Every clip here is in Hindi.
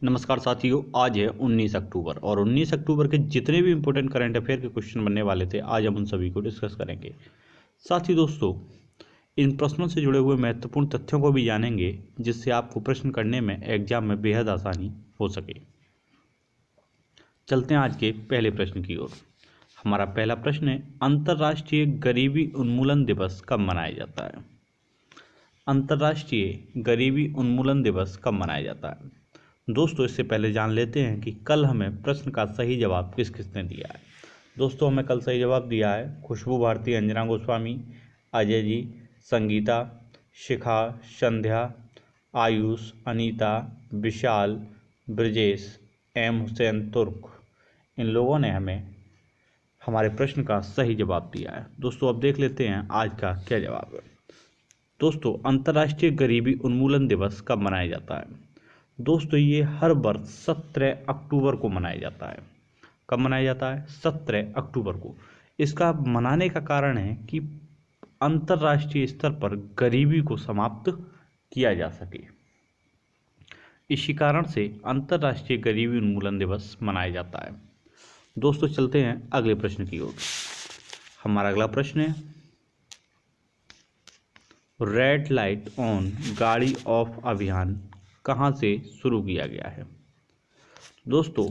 नमस्कार साथियों, आज है 19 अक्टूबर और 19 अक्टूबर के जितने भी इम्पोर्टेंट करंट अफेयर के क्वेश्चन बनने वाले थे आज हम उन सभी को डिस्कस करेंगे। साथ ही दोस्तों, इन प्रश्नों से जुड़े हुए महत्वपूर्ण तथ्यों को भी जानेंगे जिससे आपको प्रश्न करने में एग्जाम में बेहद आसानी हो सके। चलते हैं आज के पहले प्रश्न की ओर। हमारा पहला प्रश्न है, अंतर्राष्ट्रीय गरीबी उन्मूलन दिवस कब मनाया जाता है? अंतर्राष्ट्रीय गरीबी उन्मूलन दिवस कब मनाया जाता है? दोस्तों, इससे पहले जान लेते हैं कि कल हमें प्रश्न का सही जवाब किस किसने दिया है। दोस्तों, हमें कल सही जवाब दिया है खुशबू भारती, अंजना गोस्वामी, अजय जी, संगीता, शिखा, संध्या, आयुष, अनीता, विशाल, ब्रजेश, एम हुसैन तुर्क। इन लोगों ने हमें हमारे प्रश्न का सही जवाब दिया है। दोस्तों, अब देख लेते हैं आज का क्या जवाब है। दोस्तों, अंतर्राष्ट्रीय गरीबी उन्मूलन दिवस कब मनाया जाता है? दोस्तों, ये हर वर्ष 17 अक्टूबर को मनाया जाता है। कब मनाया जाता है? 17 अक्टूबर को। इसका मनाने का कारण है कि अंतर्राष्ट्रीय स्तर पर गरीबी को समाप्त किया जा सके। इसी कारण से अंतर्राष्ट्रीय गरीबी उन्मूलन दिवस मनाया जाता है। दोस्तों, चलते हैं अगले प्रश्न की ओर। हमारा अगला प्रश्न है, रेड लाइट ऑन गाड़ी ऑफ अभियान कहाँ से शुरू किया गया है? दोस्तों,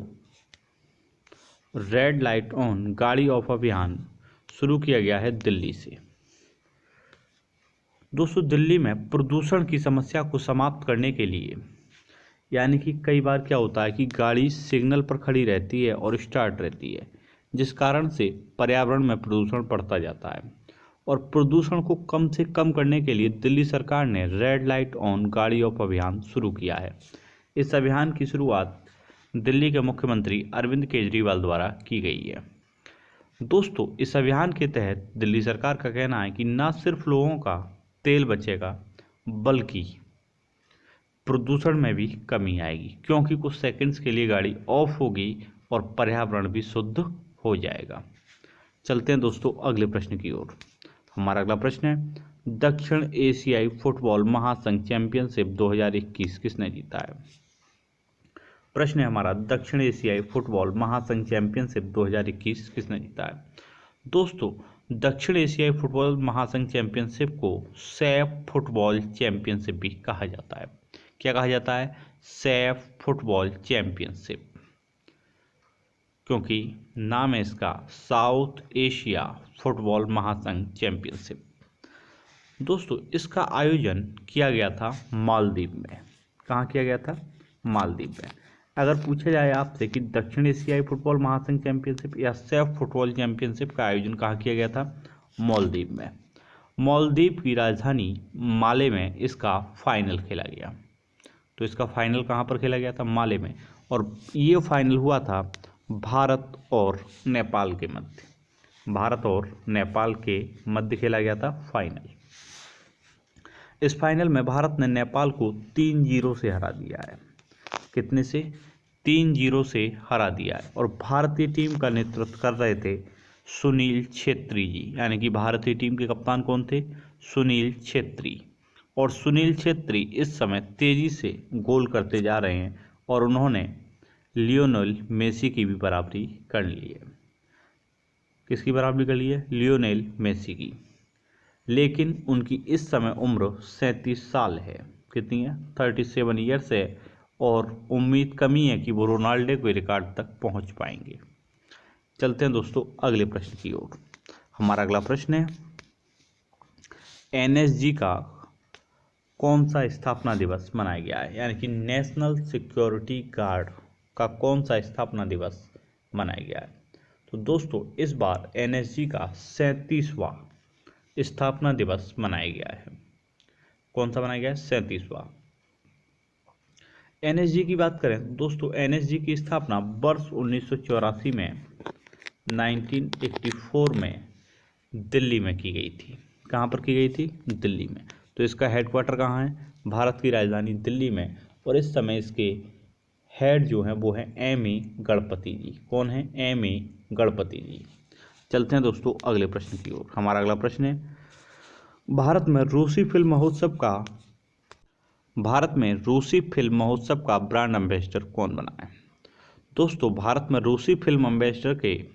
रेड लाइट ऑन गाड़ी ऑफ अभियान शुरू किया गया है दिल्ली से। दोस्तों, दिल्ली में प्रदूषण की समस्या को समाप्त करने के लिए, यानी कि कई बार क्या होता है कि गाड़ी सिग्नल पर खड़ी रहती है और स्टार्ट रहती है, जिस कारण से पर्यावरण में प्रदूषण बढ़ता जाता है। और प्रदूषण को कम से कम करने के लिए दिल्ली सरकार ने रेड लाइट ऑन गाड़ी ऑफ अभियान शुरू किया है। इस अभियान की शुरुआत दिल्ली के मुख्यमंत्री अरविंद केजरीवाल द्वारा की गई है। दोस्तों, इस अभियान के तहत दिल्ली सरकार का कहना है कि न सिर्फ लोगों का तेल बचेगा बल्कि प्रदूषण में भी कमी आएगी, क्योंकि कुछ सेकंड्स के लिए गाड़ी ऑफ होगी और पर्यावरण भी शुद्ध हो जाएगा। चलते हैं दोस्तों अगले प्रश्न की ओर। हमारा अगला प्रश्न है, दक्षिण एशियाई फुटबॉल महासंघ चैंपियनशिप 2021 किसने जीता है? प्रश्न है हमारा, दक्षिण एशियाई फुटबॉल महासंघ चैंपियनशिप 2021 किसने जीता है? दोस्तों, दक्षिण एशियाई फुटबॉल महासंघ चैंपियनशिप को सैफ फुटबॉल चैंपियनशिप भी कहा जाता है। क्या कहा जाता है? सैफ फुटबॉल चैंपियनशिप, क्योंकि नाम है इसका साउथ एशिया फुटबॉल महासंघ चैंपियनशिप। दोस्तों, इसका आयोजन किया गया था मालदीव में। कहाँ किया गया था? मालदीव में। अगर पूछा जाए आपसे कि दक्षिण एशियाई फुटबॉल महासंघ चैंपियनशिप या सैफ फुटबॉल चैंपियनशिप का आयोजन कहाँ किया गया था? मालदीव में। मालदीव की राजधानी माले में इसका फाइनल खेला गया। तो इसका फाइनल कहाँ पर खेला गया था? माले में। और ये फाइनल हुआ था भारत और नेपाल के मध्य। भारत और नेपाल के मध्य खेला गया था फाइनल। इस फाइनल में भारत ने नेपाल को 3-0 से हरा दिया है। कितने से? 3-0 से हरा दिया है। और भारतीय टीम का नेतृत्व कर रहे थे सुनील छेत्री जी, यानी कि भारतीय टीम के कप्तान कौन थे? सुनील छेत्री। और सुनील छेत्री इस समय तेजी से गोल करते जा रहे हैं और उन्होंने लियोनेल मेसी की भी बराबरी कर ली है। किसकी बराबरी कर ली है? लियोनेल मेसी की। लेकिन उनकी इस समय उम्र 37 साल है। कितनी है? 37 ईयर्स है। और उम्मीद कमी है कि वो रोनाल्डो के रिकॉर्ड तक पहुंच पाएंगे। चलते हैं दोस्तों अगले प्रश्न की ओर। हमारा अगला प्रश्न है, एनएसजी का कौन सा स्थापना दिवस मनाया गया है? यानी कि नेशनल सिक्योरिटी गार्ड का कौन सा स्थापना दिवस मनाया गया है? तो दोस्तों, इस बार एनएसजी का 37वां स्थापना दिवस मनाया गया है। कौन सा मनाया गया है? 37वां। एनएसजी की बात करें दोस्तों, एनएसजी की स्थापना वर्ष 1984 में 1984 में दिल्ली में की गई थी। कहाँ पर की गई थी? दिल्ली में। तो इसका हेडक्वार्टर कहाँ है? भारत की राजधानी दिल्ली में। और इस समय इसके हेड जो हैं वो हैं एम.ई. गणपति जी। कौन है? एम.ई. गणपति जी। चलते हैं दोस्तों अगले प्रश्न की ओर। हमारा अगला प्रश्न है, भारत में रूसी फिल्म महोत्सव का भारत में रूसी फिल्म महोत्सव का ब्रांड एम्बेसडर कौन बना है? दोस्तों, भारत में रूसी फिल्म एम्बेसडर के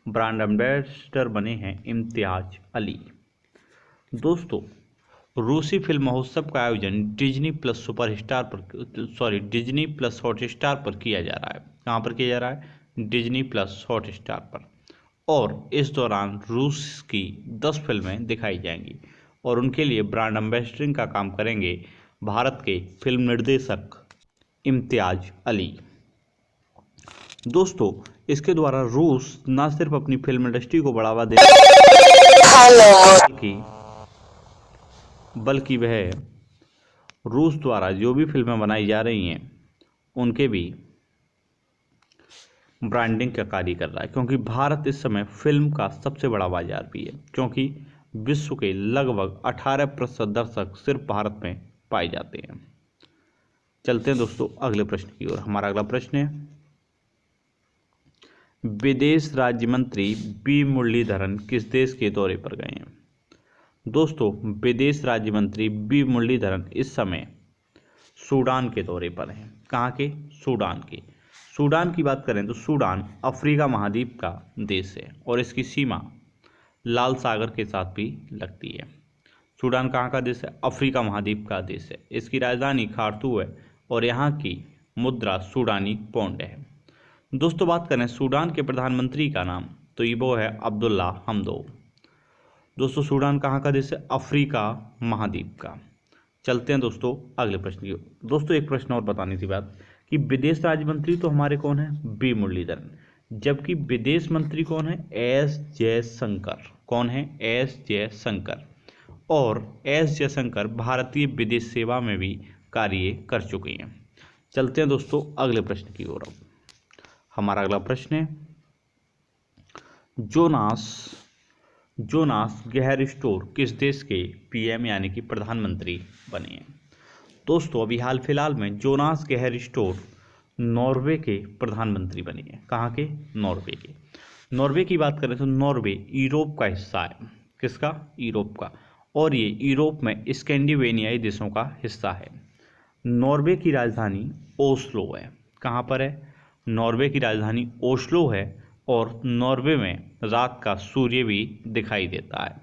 ब्रांड एम्बेसडर बने हैं इम्तियाज अली। दोस्तों, रूसी फिल्म महोत्सव का आयोजन डिज्नी प्लस हॉटस्टार पर किया जा रहा है। कहाँ पर किया जा रहा है? डिज्नी प्लस हॉटस्टार पर। और इस दौरान रूस की 10 फिल्में दिखाई जाएंगी और उनके लिए ब्रांड एम्बेसडरिंग का काम करेंगे भारत के फिल्म निर्देशक इम्तियाज अली। दोस्तों, इसके द्वारा रूस न सिर्फ अपनी फिल्म इंडस्ट्री को बढ़ावा दे बल्कि वह रूस द्वारा जो भी फिल्में बनाई जा रही हैं उनके भी ब्रांडिंग का कार्य कर रहा है, क्योंकि भारत इस समय फिल्म का सबसे बड़ा बाजार भी है, क्योंकि विश्व के लगभग 18% दर्शक सिर्फ भारत में पाए जाते हैं। चलते हैं दोस्तों अगले प्रश्न की ओर। हमारा अगला प्रश्न है, विदेश राज्य मंत्री बी मुरलीधरन किस देश के दौरे पर गए हैं? दोस्तों, विदेश राज्य मंत्री बी मुरलीधरन इस समय सूडान के दौरे पर हैं। कहाँ के? सूडान के। सूडान की बात करें तो सूडान अफ्रीका महाद्वीप का देश है और इसकी सीमा लाल सागर के साथ भी लगती है। सूडान कहाँ का देश है? अफ्रीका महाद्वीप का देश है। इसकी राजधानी खार्तूम है और यहाँ की मुद्रा सूडानी पौंड है। दोस्तों, बात करें सूडान के प्रधानमंत्री का नाम तो ये वो है अब्दुल्ला हमदोक। दोस्तों, सूडान कहाँ का देश है? अफ्रीका महाद्वीप का। चलते हैं दोस्तों अगले प्रश्न की। दोस्तों, एक प्रश्न और बतानी थी बात कि विदेश राज्य मंत्री तो हमारे कौन है? बी मुरलीधरन, जबकि विदेश मंत्री कौन है? एस जयशंकर। कौन है? एस जयशंकर। और एस जयशंकर भारतीय विदेश सेवा में भी कार्य कर चुके हैं। चलते हैं दोस्तों अगले प्रश्न की ओर। हमारा अगला प्रश्न है, जोनास गैहरस्टोर किस देश के पीएम यानी कि प्रधानमंत्री बने हैं? दोस्तों, अभी हाल फिलहाल में जोनास गैहरस्टोर नॉर्वे के प्रधानमंत्री बने हैं। कहाँ के? नॉर्वे के। नॉर्वे की बात करें तो नॉर्वे यूरोप का हिस्सा है। किसका? यूरोप का। और ये यूरोप में स्कैंडिनेवियाई देशों का हिस्सा है। नॉर्वे की राजधानी ओस्लो है। कहाँ पर है? नॉर्वे की राजधानी ओस्लो है और नॉर्वे में रात का सूर्य भी दिखाई देता है।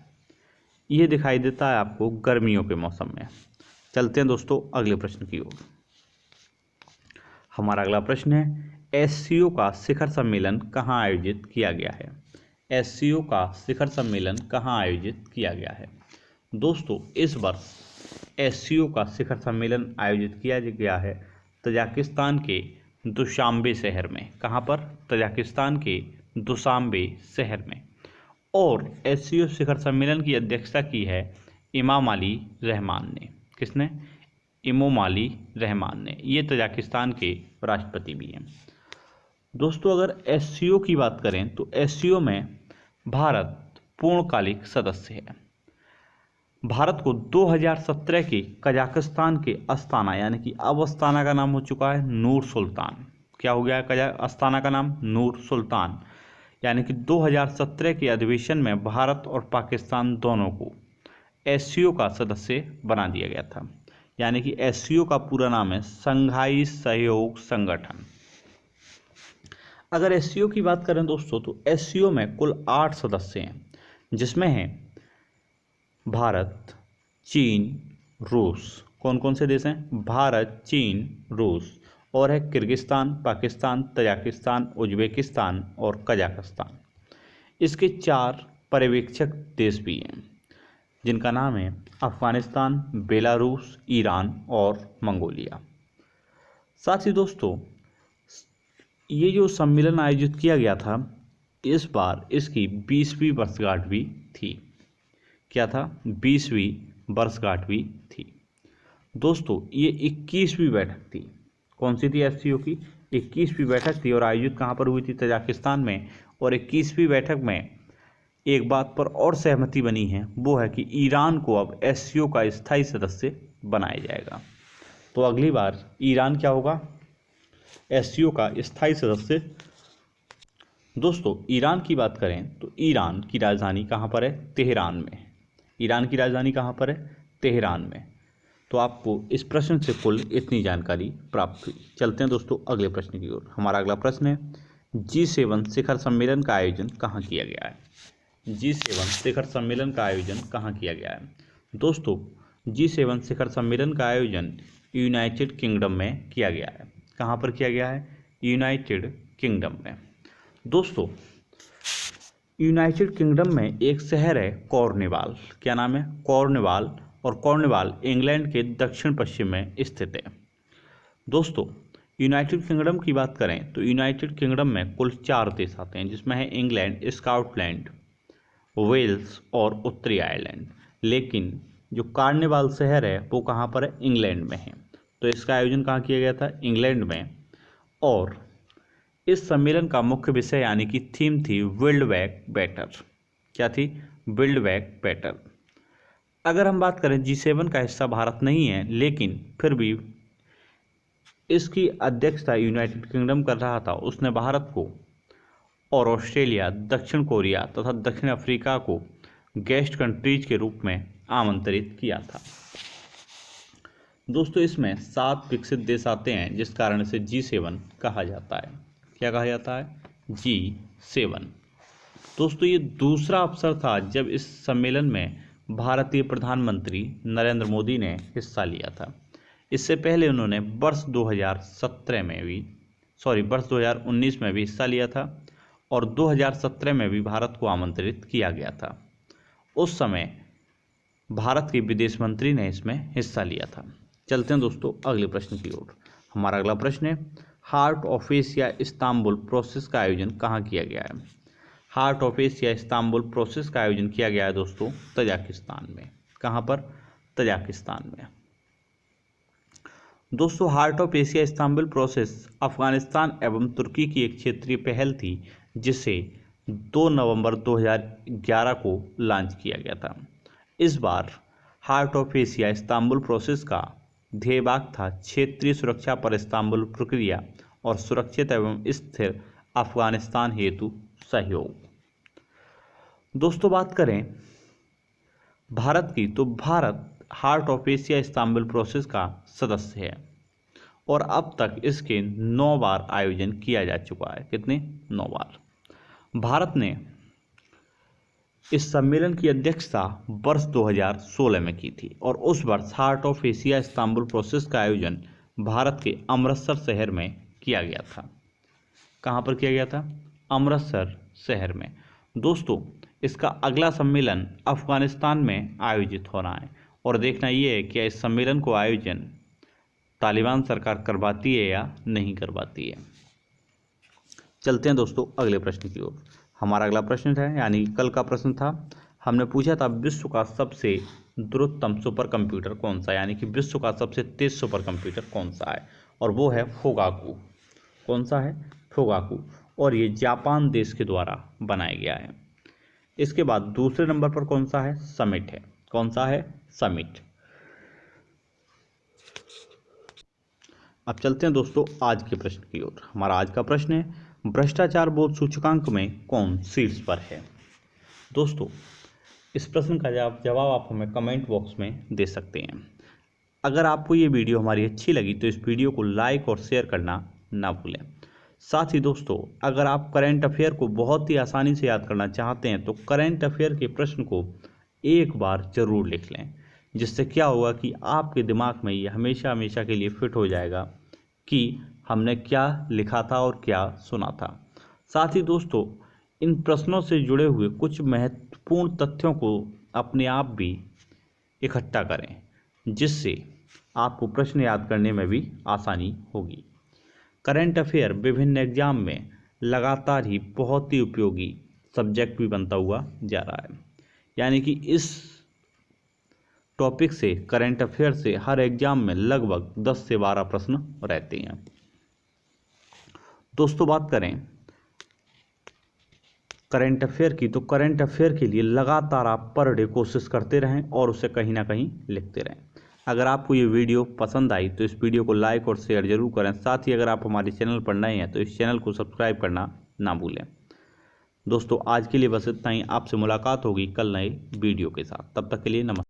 ये दिखाई देता है आपको गर्मियों के मौसम में। चलते हैं दोस्तों अगले प्रश्न की ओर। हमारा अगला प्रश्न है, एससीओ का शिखर सम्मेलन कहाँ आयोजित किया गया है? एससीओ का शिखर सम्मेलन कहाँ आयोजित किया गया है? दोस्तों, इस वर्ष एससीओ का शिखर सम्मेलन आयोजित किया गया है तजाकिस्तान के दुशांबे शहर में। कहाँ पर? तजाकिस्तान के दुशांबे शहर में। और एससीओ शिखर सम्मेलन की अध्यक्षता की है इमामोली रहमान ने। किसने? इमामोली रहमान ने। ये तजाकिस्तान के राष्ट्रपति भी हैं। दोस्तों, अगर एससीओ की बात करें तो एससीओ में भारत पूर्णकालिक सदस्य है। भारत को 2017 के कजाकिस्तान के अस्ताना यानी कि अब अस्ताना का नाम हो चुका है नूर सुल्तान। क्या हो गया है अस्ताना का नाम? नूर सुल्तान। यानी कि 2017 के अधिवेशन में भारत और पाकिस्तान दोनों को एससीओ का सदस्य बना दिया गया था। यानी कि एससीओ का पूरा नाम है शंघाई सहयोग संगठन। अगर एससीओ की बात करें दोस्तों तो एससीओ में कुल 8 सदस्य हैं, जिसमें हैं भारत, चीन, रूस। कौन कौन से देश हैं? भारत, चीन, रूस। और है किर्गिस्तान, पाकिस्तान, तजाकिस्तान, उज्बेकिस्तान और कजाकिस्तान। इसके 4 पर्यवेक्षक देश भी हैं, जिनका नाम है अफगानिस्तान, बेलारूस, ईरान और मंगोलिया। साथ ही दोस्तों, ये जो सम्मेलन आयोजित किया गया था, इस बार इसकी 20वीं वर्षगांठ भी थी। क्या था? 20वीं वर्षगांठ भी थी। दोस्तों, ये 21वीं बैठक थी। कौन सी थी? एससीओ की 21वीं बैठक थी और आयोजित कहाँ पर हुई थी? तजाकिस्तान में। और 21वीं बैठक में एक बात पर और सहमति बनी है, वो है कि ईरान को अब एससीओ का स्थायी सदस्य बनाया जाएगा। तो अगली बार ईरान क्या होगा? एससीओ का स्थायी सदस्य। दोस्तों, ईरान की बात करें तो ईरान की राजधानी कहाँ पर है? तेहरान में। ईरान की राजधानी कहाँ पर है? तेहरान में। तो तो आपको इस प्रश्न से कुल इतनी जानकारी प्राप्त हुई। चलते हैं दोस्तों अगले प्रश्न की ओर। हमारा अगला प्रश्न है, G7 शिखर सम्मेलन का आयोजन कहाँ किया गया है? G7 शिखर सम्मेलन का आयोजन कहाँ किया गया है? दोस्तों G7 शिखर सम्मेलन का आयोजन यूनाइटेड किंगडम में किया गया है। कहाँ पर किया गया है? यूनाइटेड किंगडम में। दोस्तों यूनाइटेड किंगडम में एक शहर है कॉर्नवाल। क्या नाम है? कॉर्नवाल। और कॉर्नवाल इंग्लैंड के दक्षिण पश्चिम में स्थित है। दोस्तों यूनाइटेड किंगडम की बात करें तो यूनाइटेड किंगडम में कुल 4 देश आते हैं, जिसमें है इंग्लैंड, स्कॉटलैंड, वेल्स और उत्तरी आयरलैंड। लेकिन जो कॉर्नवाल शहर है वो कहाँ पर है? इंग्लैंड में है। तो इसका आयोजन कहाँ किया गया था? इंग्लैंड में। और इस सम्मेलन का मुख्य विषय यानी कि थीम थी बिल्ड बैक बेटर। क्या थी? Build back better. अगर हम बात करें G7 का हिस्सा भारत नहीं है, लेकिन फिर भी इसकी अध्यक्षता यूनाइटेड किंगडम कर रहा था। उसने भारत को और ऑस्ट्रेलिया, दक्षिण कोरिया तथा दक्षिण अफ्रीका को गेस्ट कंट्रीज के रूप में आमंत्रित किया था। दोस्तों इसमें 7 विकसित देश आते हैं, जिस कारण इसे G7 कहा जाता है। क्या कहा जाता है? G7। दोस्तों ये दूसरा अवसर था जब इस सम्मेलन में भारतीय प्रधानमंत्री नरेंद्र मोदी ने हिस्सा लिया था। इससे पहले उन्होंने वर्ष 2019 में भी हिस्सा लिया था और 2017 में भी भारत को आमंत्रित किया गया था। उस समय भारत के विदेश मंत्री ने इसमें हिस्सा लिया था। चलते हैं दोस्तों अगले प्रश्न की ओर। हमारा अगला प्रश्न है, heart of Asia Istanbul process का आयोजन कहाँ किया गया है? Heart of Asia Istanbul process का आयोजन किया गया है दोस्तों तजाकिस्तान में। कहाँ पर? तजाकिस्तान में। दोस्तों heart of Asia Istanbul process Afghanistan एवं तुर्की की एक क्षेत्रीय पहल थी, जिसे 2 नवंबर 2011 को लॉन्च किया गया था। इस बार heart of Asia Istanbul process का ध्येय वाक्य था क्षेत्रीय सुरक्षा पर इस्तांबुल प्रक्रिया और सुरक्षित एवं स्थिर अफगानिस्तान हेतु सहयोग। दोस्तों बात करें भारत की तो Bharat heart of Asia Istanbul process का सदस्य है और अब तक इसके 9 बार आयोजन किया जा चुका है। कितने? 9 बार। भारत ने इस सम्मेलन की अध्यक्षता वर्ष 2016 में की थी और उस वर्ष heart of Asia Istanbul process का आयोजन भारत के अमृतसर शहर में किया गया था। कहाँ पर किया गया था? अमृतसर शहर में। दोस्तों इसका अगला सम्मेलन अफगानिस्तान में आयोजित हो रहा है और देखना ये है कि इस सम्मेलन को आयोजन तालिबान सरकार करवाती है या नहीं करवाती है। चलते हैं दोस्तों अगले प्रश्न की ओर। हमारा अगला प्रश्न है, यानी कल का प्रश्न था, हमने पूछा था विश्व का सबसे द्रुततम सुपर कंप्यूटर कौन सा है, यानी कि विश्व का सबसे तेज सुपर कंप्यूटर कौन सा है, और वो है फोगाकू। कौन सा है? फोगाकू। और ये जापान देश के द्वारा बनाया गया है। इसके बाद दूसरे नंबर पर कौन सा है? समिट है। कौन सा है? समिट। अब चलते हैं दोस्तों आज के प्रश्न की ओर। हमारा आज का प्रश्न है, भ्रष्टाचार बोध सूचकांक में कौन शीर्ष पर है? दोस्तों इस प्रश्न का जवाब आप हमें कमेंट बॉक्स में दे सकते हैं। अगर आपको ये वीडियो हमारी अच्छी लगी तो इस वीडियो को लाइक और शेयर करना ना भूलें। साथ ही दोस्तों अगर आप करंट अफेयर को बहुत ही आसानी से याद करना चाहते हैं तो करंट अफेयर के प्रश्न को एक बार जरूर लिख लें, जिससे क्या होगा कि आपके दिमाग में ये हमेशा हमेशा के लिए फिट हो जाएगा कि हमने क्या लिखा था और क्या सुना था। साथ ही दोस्तों इन प्रश्नों से जुड़े हुए कुछ महत्वपूर्ण तथ्यों को अपने आप भी इकट्ठा करें, जिससे आपको प्रश्न याद करने में भी आसानी होगी। करंट अफेयर विभिन्न एग्जाम में लगातार ही बहुत ही उपयोगी सब्जेक्ट भी बनता हुआ जा रहा है, यानी कि इस टॉपिक से करंट अफेयर से हर एग्जाम में लगभग 10 से 12 प्रश्न रहते हैं। दोस्तों बात करें करंट अफेयर की तो करंट अफेयर के लिए लगातार आप पर डे कोशिश करते रहें और उसे कहीं ना कहीं लिखते रहें। अगर आपको ये वीडियो पसंद आई तो इस वीडियो को लाइक और शेयर जरूर करें। साथ ही अगर आप हमारे चैनल पर नए हैं तो इस चैनल को सब्सक्राइब करना ना भूलें। दोस्तों आज के लिए बस इतना ही। आपसे मुलाकात होगी कल नए वीडियो के साथ। तब तक के लिए नमस्कार।